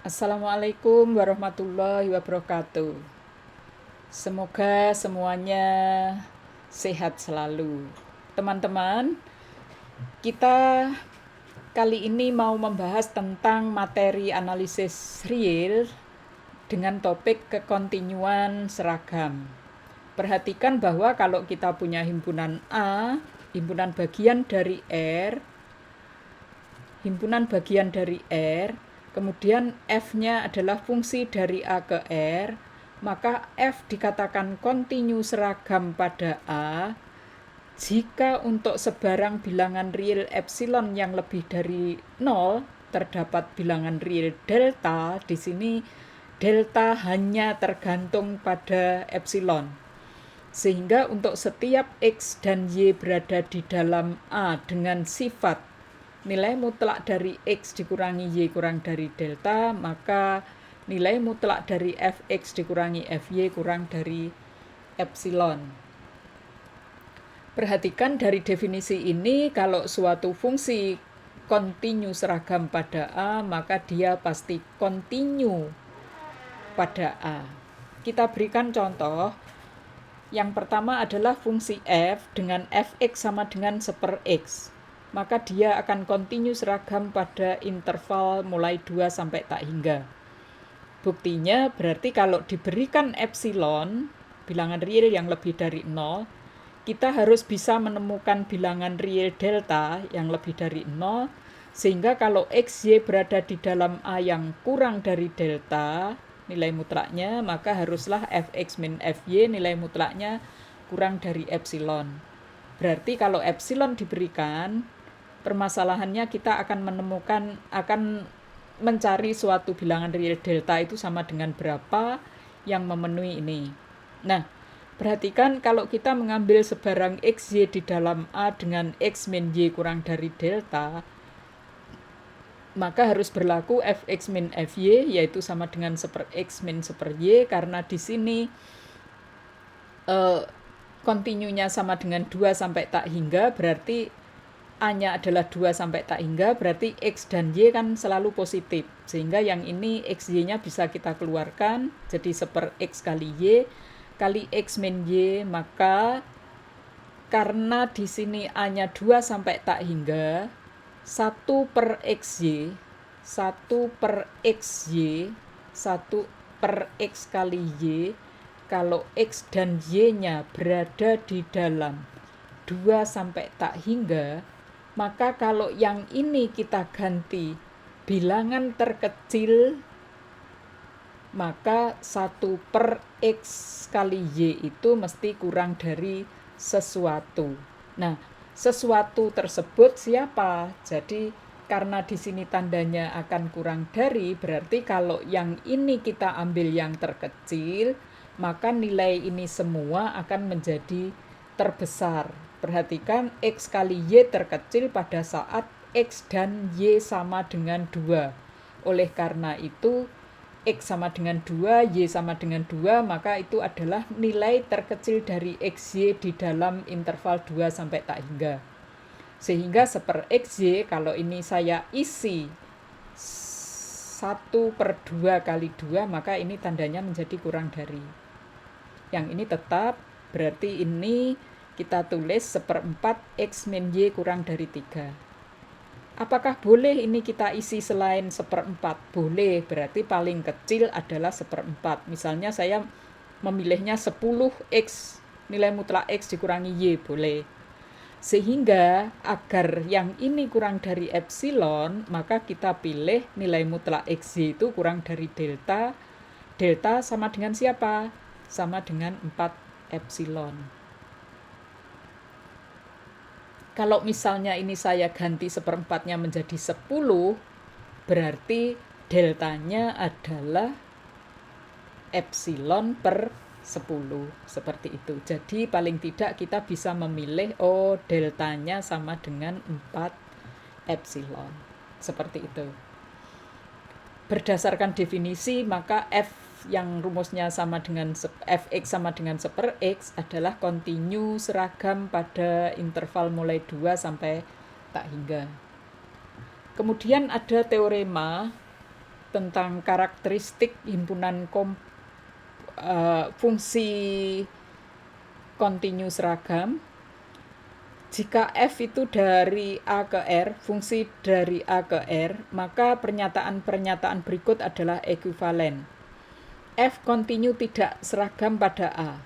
Assalamualaikum warahmatullahi wabarakatuh. Semoga semuanya sehat selalu. Teman-teman, kita kali ini mau membahas tentang materi analisis real dengan topik kekontinuan seragam. Perhatikan bahwa kalau kita punya himpunan A, himpunan bagian dari R, kemudian F-nya adalah fungsi dari A ke R, maka F dikatakan kontinu seragam pada A jika untuk sebarang bilangan real epsilon yang lebih dari 0 terdapat bilangan real delta. Di sini delta hanya tergantung pada epsilon. Sehingga untuk setiap X dan Y berada di dalam A dengan sifat nilai mutlak dari X dikurangi Y kurang dari delta, maka nilai mutlak dari Fx dikurangi Fy kurang dari epsilon. Perhatikan dari definisi ini, kalau suatu fungsi kontinu seragam pada A, maka dia pasti kontinu pada A. Kita berikan contoh. Yang pertama adalah fungsi F dengan Fx sama dengan 1/X. Maka dia akan kontinu seragam pada interval mulai 2 sampai tak hingga. Buktinya berarti kalau diberikan epsilon, bilangan real yang lebih dari 0, kita harus bisa menemukan bilangan real delta yang lebih dari 0, sehingga kalau X, Y berada di dalam A yang kurang dari delta, nilai mutlaknya, maka haruslah Fx min Fy nilai mutlaknya kurang dari epsilon. Berarti kalau epsilon diberikan, permasalahannya kita akan mencari suatu bilangan real delta itu sama dengan berapa yang memenuhi ini. Nah, perhatikan kalau kita mengambil sebarang X, Y di dalam A dengan X min Y kurang dari delta, maka harus berlaku Fx min Fy, yaitu sama dengan 1/X min 1/Y, karena di sini kontinunya sama dengan 2 sampai tak hingga, berarti A-nya adalah 2 sampai tak hingga, berarti X dan Y kan selalu positif. Sehingga yang ini XY-nya bisa kita keluarkan, jadi 1/X kali Y kali X min Y, maka karena di sini A-nya 2 sampai tak hingga, 1/XY, 1/XY, 1/X kali Y, kalau X dan Y-nya berada di dalam 2 sampai tak hingga, maka kalau yang ini kita ganti bilangan terkecil, maka 1/X kali Y itu mesti kurang dari sesuatu. Nah, sesuatu tersebut siapa? Jadi karena di sini tandanya akan kurang dari, berarti kalau yang ini kita ambil yang terkecil, maka nilai ini semua akan menjadi terbesar. Perhatikan X kali Y terkecil pada saat X dan Y sama dengan 2. Oleh karena itu, X sama dengan 2, Y sama dengan 2, maka itu adalah nilai terkecil dari XY di dalam interval 2 sampai tak hingga. Sehingga 1/XY, kalau ini saya isi 1/2 kali 2, maka ini tandanya menjadi kurang dari. Yang ini tetap, berarti ini kita tulis 1/4 X min Y kurang dari 3. Apakah boleh ini kita isi selain 1/4? Boleh, berarti paling kecil adalah 1/4. Misalnya saya memilihnya 10X, nilai mutlak X dikurangi Y, boleh. Sehingga agar yang ini kurang dari epsilon, maka kita pilih nilai mutlak XY itu kurang dari delta. Delta sama dengan siapa? Sama dengan 4 epsilon. Kalau misalnya ini saya ganti 1/4-nya menjadi 10, berarti deltanya adalah epsilon per 10, seperti itu. Jadi paling tidak kita bisa memilih, deltanya sama dengan 4 epsilon. Seperti itu. Berdasarkan definisi, maka F yang rumusnya sama dengan Fx sama dengan 1/X adalah kontinu seragam pada interval mulai 2 sampai tak hingga. Kemudian ada teorema tentang karakteristik himpunan fungsi kontinu seragam. Jika F itu dari A ke R, fungsi dari A ke R, maka pernyataan-pernyataan berikut adalah ekuivalen. F kontinu tidak seragam pada A.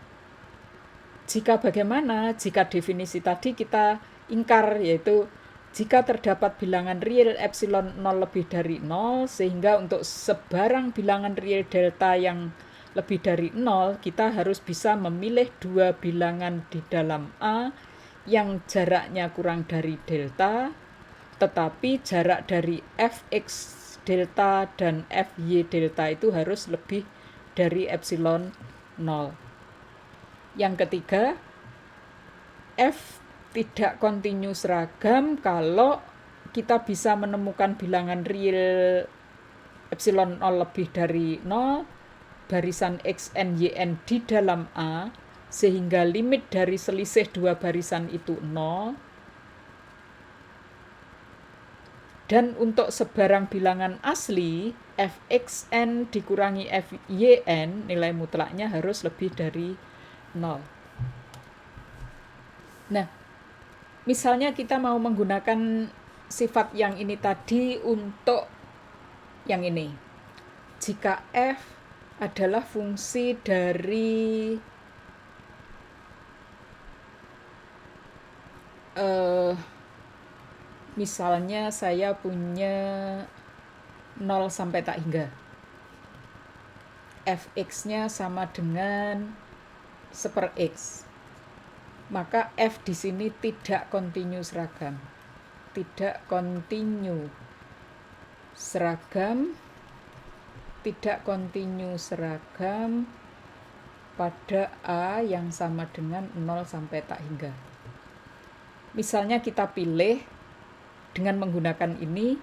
Jika bagaimana? Jika definisi tadi kita ingkar, yaitu jika terdapat bilangan real epsilon 0 lebih dari 0, sehingga untuk sebarang bilangan real delta yang lebih dari 0, kita harus bisa memilih dua bilangan di dalam A yang jaraknya kurang dari delta, tetapi jarak dari fx delta dan fy delta itu harus lebih dari epsilon 0. Yang ketiga, f tidak kontinu seragam kalau kita bisa menemukan bilangan real epsilon 0 lebih dari 0, barisan xn yn di dalam A, sehingga limit dari selisih dua barisan itu 0. Dan untuk sebarang bilangan asli, fxn dikurangi fyn, nilai mutlaknya harus lebih dari 0. Nah, misalnya kita mau menggunakan sifat yang ini tadi untuk yang ini. Jika f adalah fungsi dari misalnya saya punya 0 sampai tak hingga. Fx-nya sama dengan 1/x. Maka f di sini tidak kontinu seragam. Tidak kontinu seragam, tidak kontinu seragam pada A yang sama dengan 0 sampai tak hingga. Misalnya kita pilih dengan menggunakan ini,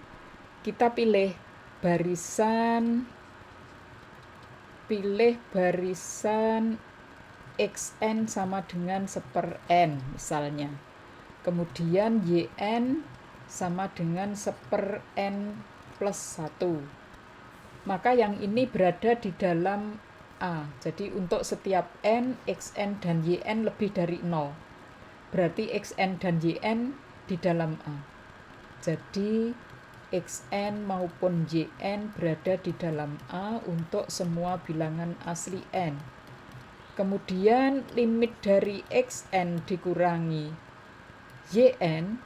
kita pilih barisan xn sama dengan 1/n misalnya. Kemudian yn sama dengan 1/n plus 1. Maka yang ini berada di dalam A. Jadi untuk setiap n, xn dan yn lebih dari 0. Berarti xn dan yn di dalam A. Jadi xn maupun yn berada di dalam A untuk semua bilangan asli n. Kemudian limit dari xn dikurangi yn,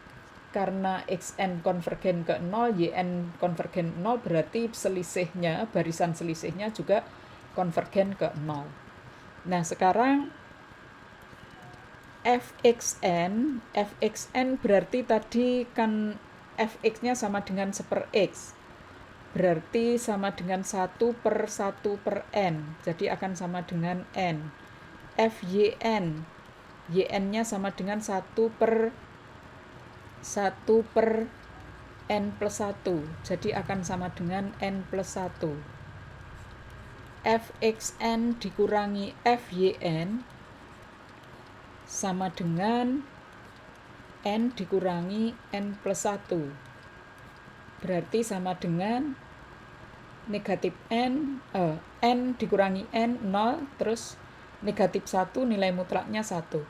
karena xn konvergen ke 0, yn konvergen 0, berarti selisihnya, barisan selisihnya juga konvergen ke 0. Nah, sekarang fxn berarti tadi kan fx-nya sama dengan 1/x. Berarti sama dengan 1/1/n. Jadi akan sama dengan n. Fyn, yn-nya sama dengan 1/n plus 1. Jadi akan sama dengan n plus 1. Fxn dikurangi fyn sama dengan n dikurangi n plus 1. Berarti sama dengan negatif n dikurangi n 0, terus negatif 1, nilai mutlaknya 1.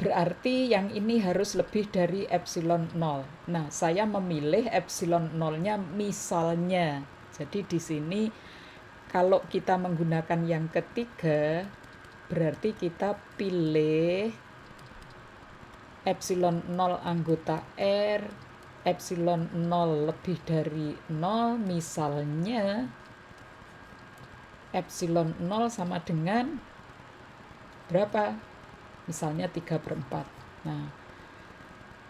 Berarti yang ini harus lebih dari epsilon 0. Nah, saya memilih epsilon 0-nya misalnya. Jadi di sini kalau kita menggunakan yang ketiga, berarti kita pilih epsilon 0 anggota R, epsilon 0 lebih dari 0, misalnya epsilon 0 sama dengan berapa? Misalnya 3/4. Nah,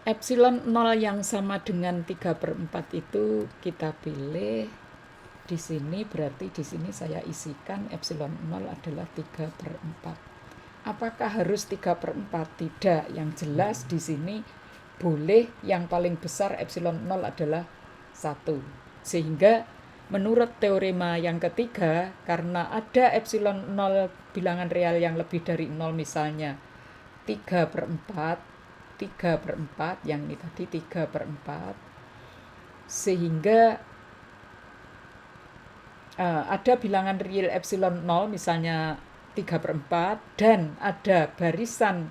epsilon 0 yang sama dengan 3/4 itu kita pilih di sini, berarti di sini saya isikan epsilon 0 adalah 3/4. Apakah harus 3/4? Tidak. Yang jelas di sini boleh yang paling besar epsilon 0 adalah 1. Sehingga menurut teorema yang ketiga, karena ada epsilon 0 bilangan real yang lebih dari 0, misalnya 3/4, yang ini tadi 3/4, sehingga ada bilangan real epsilon 0 misalnya 3/4 dan ada barisan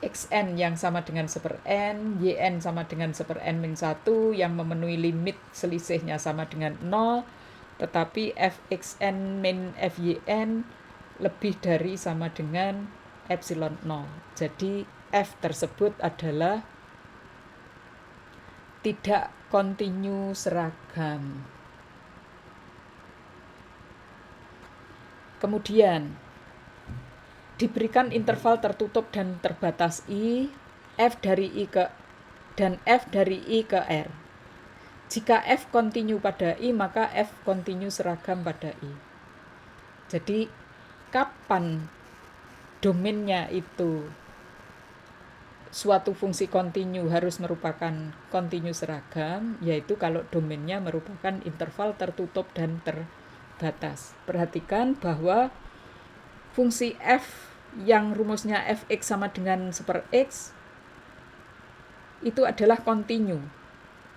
xn yang sama dengan 1/n, yn sama dengan 1/n-1 yang memenuhi limit selisihnya sama dengan 0, tetapi fxn min fyn lebih dari sama dengan epsilon 0. Jadi f tersebut adalah tidak kontinu seragam. Kemudian diberikan interval tertutup dan terbatas I, f dari I ke dan f dari I ke R. Jika f kontinu pada I, maka f kontinu seragam pada I. Jadi kapan domainnya itu suatu fungsi kontinu harus merupakan kontinu seragam, yaitu kalau domainnya merupakan interval tertutup dan terbatas. Perhatikan bahwa fungsi f yang rumusnya fx sama dengan 1/x itu adalah kontinu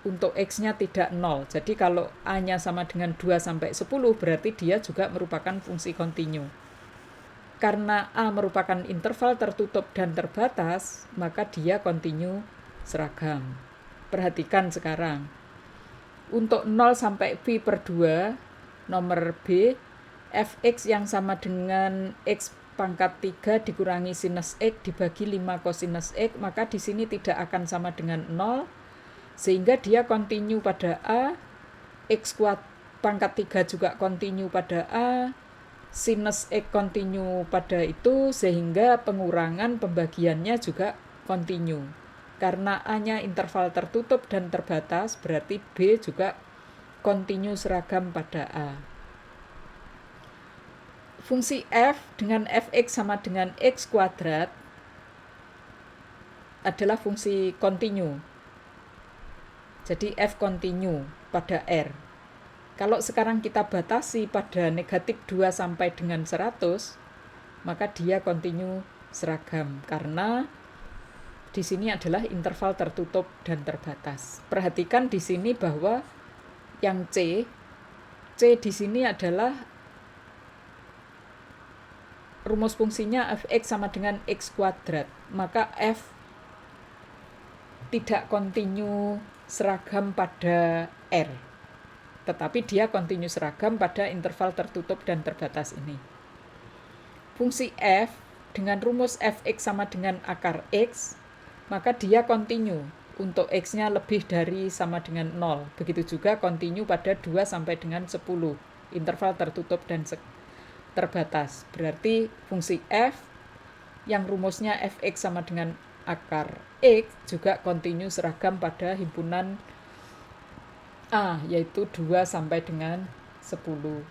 untuk x-nya tidak 0. Jadi kalau a-nya sama dengan 2 sampai 10 berarti dia juga merupakan fungsi kontinu. Karena a merupakan interval tertutup dan terbatas, maka dia kontinu seragam. Perhatikan sekarang. Untuk 0 sampai pi/2 nomor B, fx yang sama dengan x pangkat 3 dikurangi sinus x dibagi 5 cosinus x, maka di sini tidak akan sama dengan 0, sehingga dia kontinu pada A, x pangkat 3 juga kontinu pada A, sinus x kontinu pada itu, sehingga pengurangan pembagiannya juga kontinu. Karena A-nya interval tertutup dan terbatas, berarti B juga kontinu seragam pada A. Fungsi f dengan fx sama dengan x kuadrat adalah fungsi kontinu. Jadi f kontinu pada R. Kalau sekarang kita batasi pada negatif 2 sampai dengan 100, maka dia kontinu seragam karena di sini adalah interval tertutup dan terbatas. Perhatikan di sini bahwa yang C di sini adalah rumus fungsinya fx sama dengan x kuadrat, maka f tidak kontinu seragam pada R, tetapi dia kontinu seragam pada interval tertutup dan terbatas ini. Fungsi f dengan rumus fx sama dengan akar x, maka dia kontinu untuk x-nya lebih dari sama dengan 0. Begitu juga kontinu pada 2 sampai dengan 10, interval tertutup dan terbatas. Berarti fungsi f yang rumusnya fx sama dengan akar x juga kontinu seragam pada himpunan A, yaitu 2 sampai dengan 10.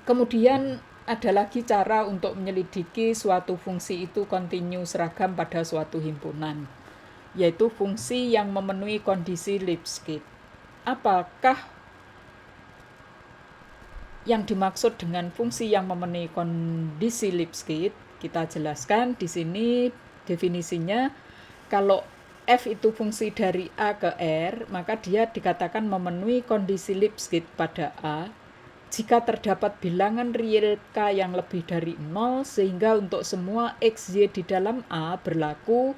Kemudian ada lagi cara untuk menyelidiki suatu fungsi itu kontinu seragam pada suatu himpunan, yaitu fungsi yang memenuhi kondisi Lipschitz. Apakah yang dimaksud dengan fungsi yang memenuhi kondisi Lipschitz? Kita jelaskan di sini definisinya. Kalau f itu fungsi dari A ke R, maka dia dikatakan memenuhi kondisi Lipschitz pada A jika terdapat bilangan real K yang lebih dari 0, sehingga untuk semua XY di dalam A berlaku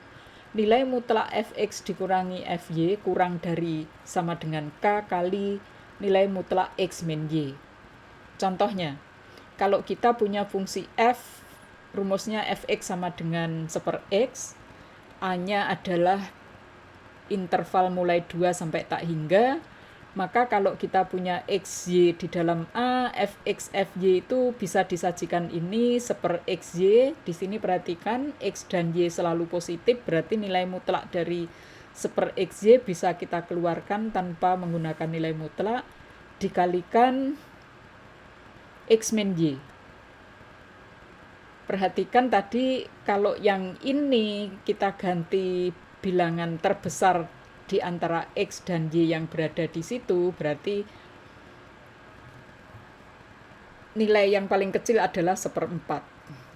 nilai mutlak fx dikurangi fy kurang dari sama dengan K kali nilai mutlak x min y. Contohnya, kalau kita punya fungsi f, rumusnya fx sama dengan 1/x, A-nya adalah interval mulai 2 sampai tak hingga, maka kalau kita punya xy di dalam A, fx, fy itu bisa disajikan ini 1/xy. Di sini perhatikan x dan y selalu positif, berarti nilai mutlak dari 1/xy bisa kita keluarkan tanpa menggunakan nilai mutlak, dikalikan x min y. Perhatikan tadi kalau yang ini kita ganti bilangan terbesar di antara x dan y yang berada di situ, berarti nilai yang paling kecil adalah 1/4.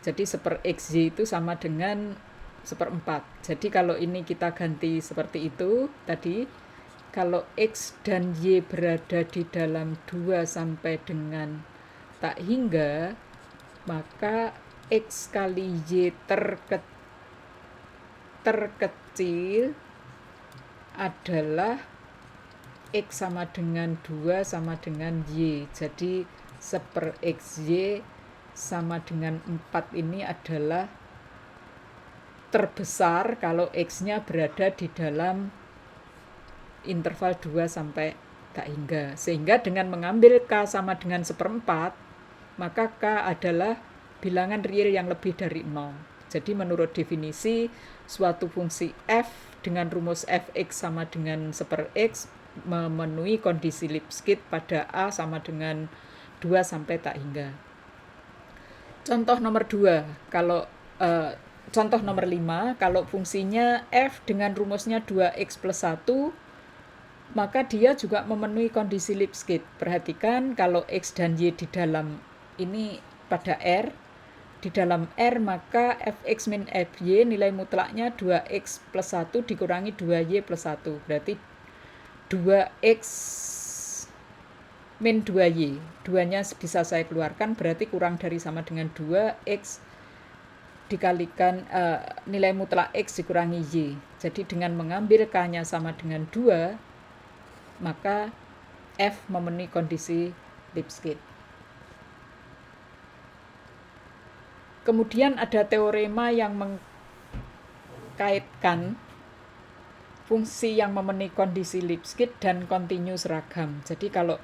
Jadi 1/xy itu sama dengan 1/4. Jadi kalau ini kita ganti seperti itu tadi, kalau X dan Y berada di dalam 2 sampai dengan tak hingga, maka X kali Y terkecil adalah X sama dengan 2 sama dengan Y. Jadi 1/XY sama dengan 4 ini adalah terbesar kalau X-nya berada di dalam interval 2 sampai tak hingga. Sehingga dengan mengambil K sama dengan 1/4, maka K adalah bilangan real yang lebih dari 0. Jadi menurut definisi, suatu fungsi f dengan rumus fx sama dengan 1/x memenuhi kondisi Lipschitz pada A sama dengan 2 sampai tak hingga. Contoh nomor 2, contoh nomor 5, kalau fungsinya f dengan rumusnya 2x plus 1, maka dia juga memenuhi kondisi Lipschitz. Perhatikan kalau x dan y di dalam ini pada R, di dalam R maka fx min fy nilai mutlaknya 2x plus 1 dikurangi 2y plus 1. Berarti 2x min 2y. 2-nya bisa saya keluarkan, berarti kurang dari sama dengan 2x dikalikan nilai mutlak x dikurangi y. Jadi dengan mengambil k-nya sama dengan 2, maka f memenuhi kondisi Lipschitz. Kemudian ada teorema yang mengkaitkan fungsi yang memenuhi kondisi Lipschitz dan kontinu seragam. Jadi kalau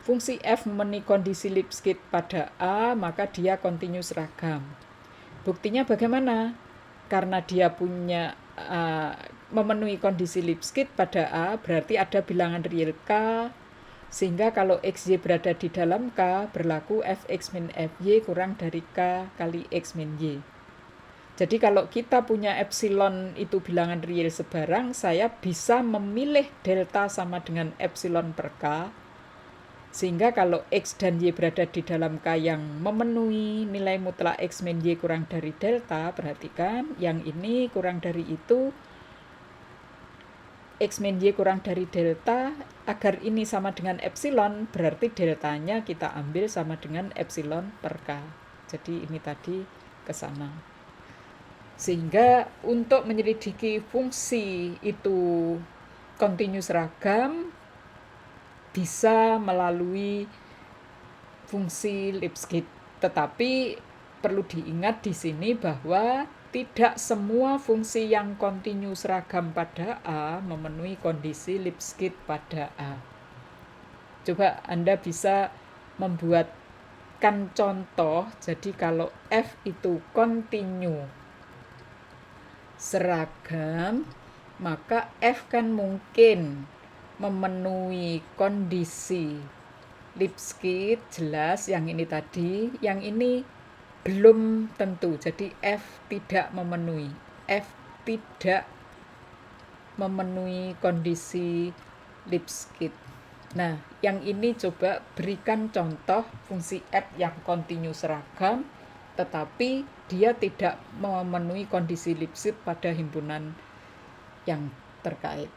fungsi f memenuhi kondisi Lipschitz pada A, maka dia kontinu seragam. Buktinya bagaimana? Karena dia punya memenuhi kondisi Lipschitz pada A, berarti ada bilangan real K, sehingga kalau XY berada di dalam K, berlaku fx min fy kurang dari K kali x min y. Jadi kalau kita punya epsilon itu bilangan real sebarang, saya bisa memilih delta sama dengan epsilon per K, sehingga kalau x dan y berada di dalam K yang memenuhi nilai mutlak x min y kurang dari delta, perhatikan yang ini kurang dari itu, x min y kurang dari delta, agar ini sama dengan epsilon, berarti deltanya kita ambil sama dengan epsilon per K. Jadi ini tadi ke sana. Sehingga untuk menyelidiki fungsi itu kontinu seragam bisa melalui fungsi Lipschitz. Tetapi perlu diingat di sini bahwa tidak semua fungsi yang kontinu seragam pada A memenuhi kondisi Lipschitz pada A. Coba Anda bisa membuatkan contoh. Jadi kalau f itu kontinu seragam, maka f kan mungkin memenuhi kondisi Lipschitz, jelas yang ini tadi, yang ini belum tentu. Jadi f tidak memenuhi kondisi Lipschitz. Nah, yang ini coba berikan contoh fungsi f yang kontinu seragam, tetapi dia tidak memenuhi kondisi Lipschitz pada himpunan yang terkait.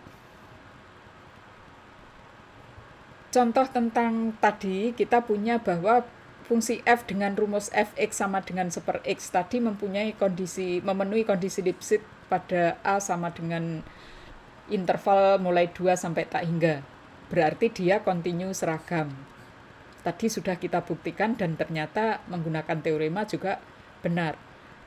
Contoh tentang tadi, kita punya bahwa fungsi f dengan rumus fx sama dengan 1/x tadi memenuhi kondisi Lipschitz pada A sama dengan interval mulai 2 sampai tak hingga. Berarti dia kontinu seragam. Tadi sudah kita buktikan dan ternyata menggunakan teorema juga benar.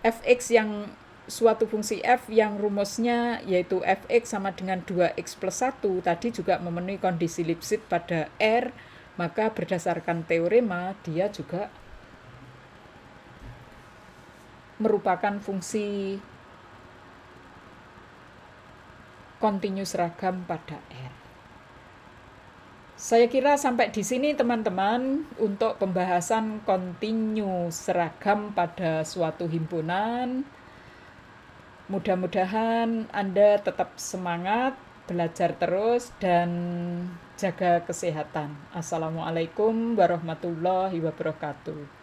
Fx yang suatu fungsi f yang rumusnya yaitu fx sama dengan 2x plus 1 tadi juga memenuhi kondisi Lipschitz pada R, maka berdasarkan teorema dia juga merupakan fungsi kontinu seragam pada R. Saya kira sampai di sini teman-teman untuk pembahasan kontinu seragam pada suatu himpunan. Mudah-mudahan Anda tetap semangat, belajar terus, dan jaga kesehatan. Assalamualaikum warahmatullahi wabarakatuh.